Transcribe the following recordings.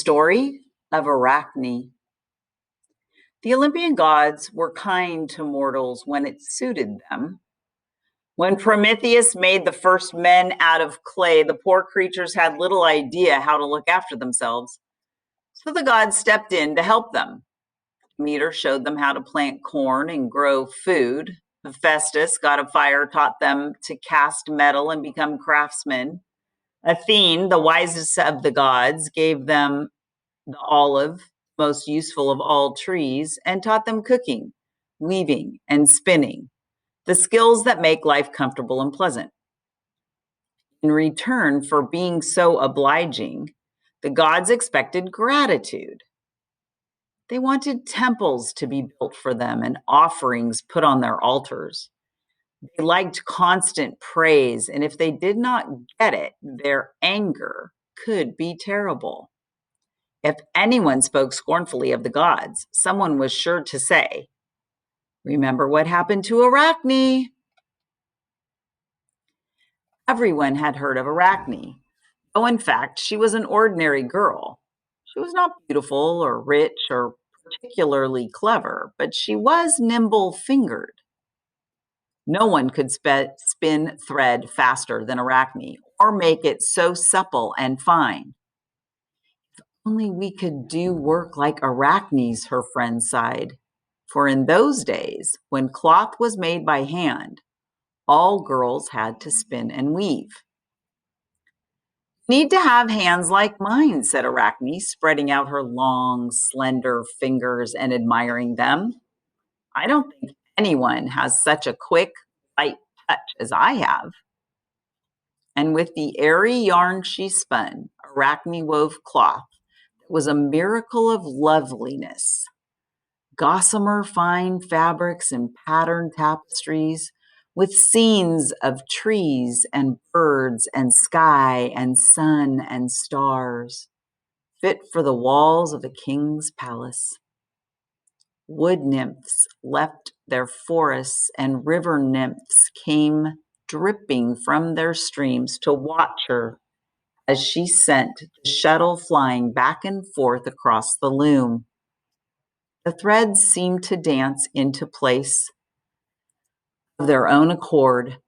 story of Arachne. The Olympian gods were kind to mortals when it suited them. When Prometheus made the first men out of clay, the poor creatures had little idea how to look after themselves. So the gods stepped in to help them. Demeter showed them how to plant corn and grow food. Hephaestus, god of fire, taught them to cast metal and become craftsmen. Athene, the wisest of the gods, gave them the olive, most useful of all trees, and taught them cooking, weaving, and spinning, the skills that make life comfortable and pleasant. In return for being so obliging, the gods expected gratitude. They wanted temples to be built for them and offerings put on their altars. They liked constant praise, and if they did not get it, their anger could be terrible. If anyone spoke scornfully of the gods, someone was sure to say, "Remember what happened to Arachne?" Everyone had heard of Arachne, though in fact she was an ordinary girl. She was not beautiful or rich or particularly clever, but she was nimble-fingered. No one could spin thread faster than Arachne or make it so supple and fine. Only we could do work like Arachne's, her friend sighed. For in those days, when cloth was made by hand, all girls had to spin and weave. "Need to have hands like mine," said Arachne, spreading out her long, slender fingers and admiring them. "I don't think anyone has such a quick, light touch as I have." And with the airy yarn she spun, Arachne wove cloth that was a miracle of loveliness. Gossamer fine fabrics and patterned tapestries with scenes of trees and birds and sky and sun and stars, fit for the walls of a king's palace. Wood nymphs left their forests, and river nymphs came dripping from their streams to watch her as she sent the shuttle flying back and forth across the loom. The threads seemed to dance into place of their own accord.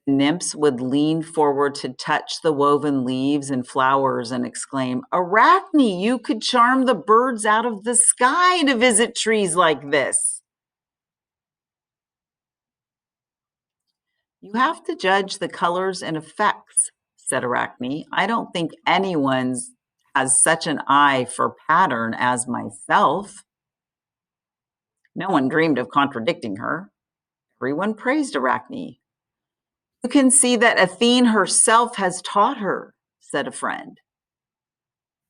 Nymphs would lean forward to touch the woven leaves and flowers and exclaim, "Arachne, you could charm the birds out of the sky to visit trees like this." "You have to judge the colors and effects," said Arachne. "I don't think anyone has such an eye for pattern as myself." No one dreamed of contradicting her. Everyone praised Arachne. "You can see that Athene herself has taught her," said a friend.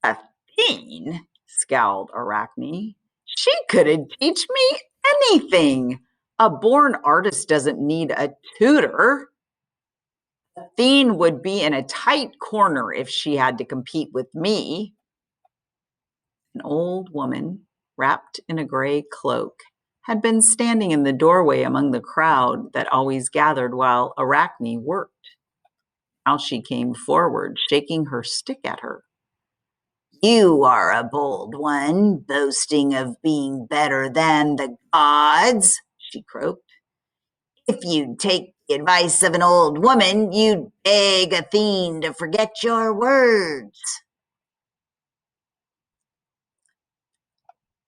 "Athene?" scowled Arachne. "She couldn't teach me anything. A born artist doesn't need a tutor. Athene would be in a tight corner if she had to compete with me." An old woman, wrapped in a gray cloak, had been standing in the doorway among the crowd that always gathered while Arachne worked. Now she came forward, shaking her stick at her. "You are a bold one, boasting of being better than the gods," she croaked. "If you'd take the advice of an old woman, you'd beg Athene to forget your words."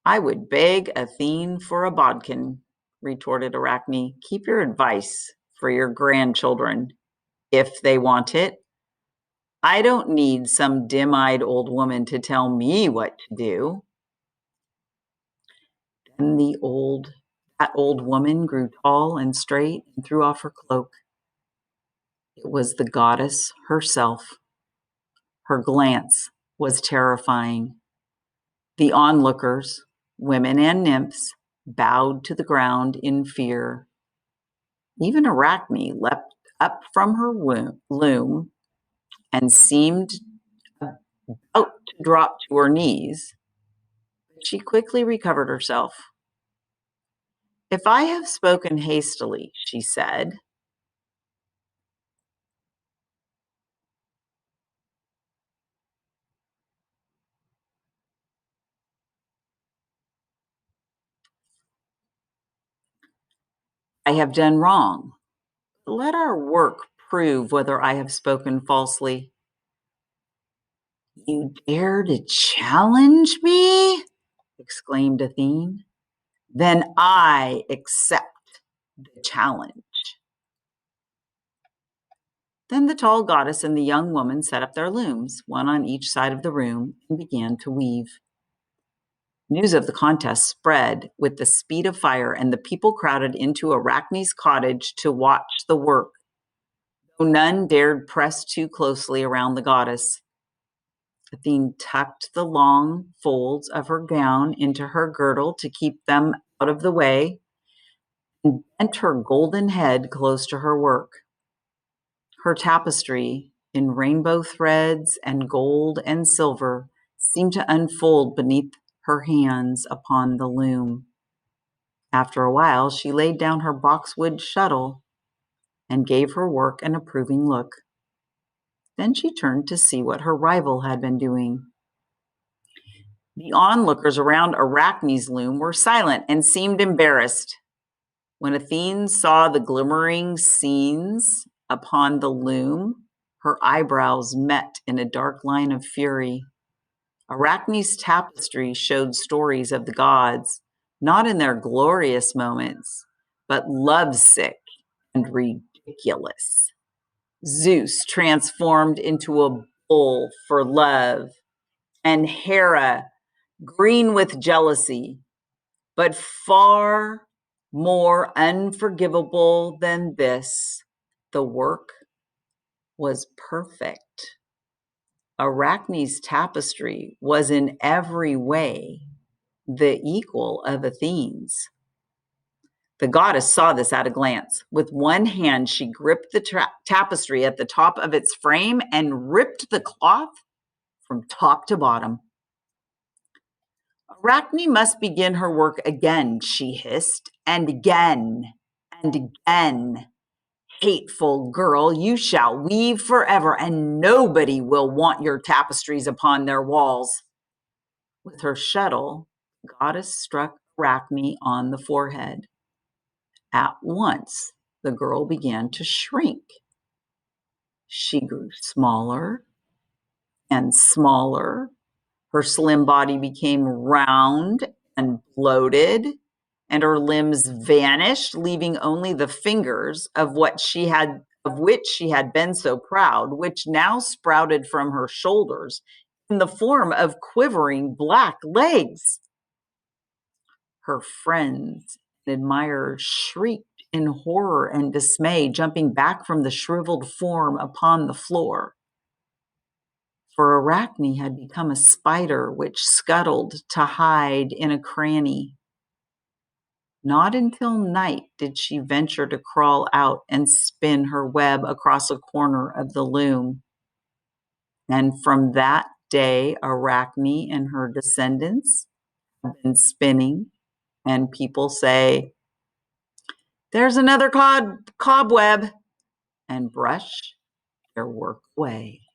"I would beg Athene for a bodkin," retorted Arachne. "Keep your advice for your grandchildren, if they want it. I don't need some dim-eyed old woman to tell me what to do." Then that old woman grew tall and straight and threw off her cloak. It was the goddess herself. Her glance was terrifying. The onlookers, women and nymphs, bowed to the ground in fear. Even Arachne leapt up from her loom and seemed about to drop to her knees, but she quickly recovered herself. "If I have spoken hastily," she said, I have done wrong. Let our work prove whether I have spoken falsely. You dare to challenge me? Exclaimed Athene. Then I accept the challenge. Then the tall goddess and the young woman set up their looms, one on each side of the room, and began to weave. News of the contest spread with the speed of fire, and the people crowded into Arachne's cottage to watch the work, though none dared press too closely around the goddess. Athene tucked the long folds of her gown into her girdle to keep them out of the way, and bent her golden head close to her work. Her tapestry, in rainbow threads and gold and silver, seemed to unfold beneath her hands upon the loom. After a while, she laid down her boxwood shuttle and gave her work an approving look. Then she turned to see what her rival had been doing. The onlookers around Arachne's loom were silent and seemed embarrassed. When Athene saw the glimmering scenes upon the loom, her eyebrows met in a dark line of fury. Arachne's tapestry showed stories of the gods, not in their glorious moments, but lovesick and ridiculous. Zeus transformed into a bull for love, and Hera green with jealousy, but far more unforgivable than this, the work was perfect. Arachne's tapestry was in every way the equal of Athene's. The goddess saw this at a glance. With one hand, she gripped the tapestry at the top of its frame and ripped the cloth from top to bottom. Arachne must begin her work again, she hissed, and again, and again. Hateful girl, you shall weave forever, and nobody will want your tapestries upon their walls. With her shuttle, the goddess struck Arachne on the forehead. At once, the girl began to shrink. She grew smaller and smaller. Her slim body became round and bloated, and her limbs vanished, leaving only the fingers of which she had been so proud, which now sprouted from her shoulders in the form of quivering black legs. Her friends and admirers shrieked in horror and dismay, jumping back from the shriveled form upon the floor. For Arachne had become a spider which scuttled to hide in a cranny. Not until night did she venture to crawl out and spin her web across a corner of the loom. And from that day, Arachne and her descendants have been spinning, and people say, "There's another cobweb," and brush their work away.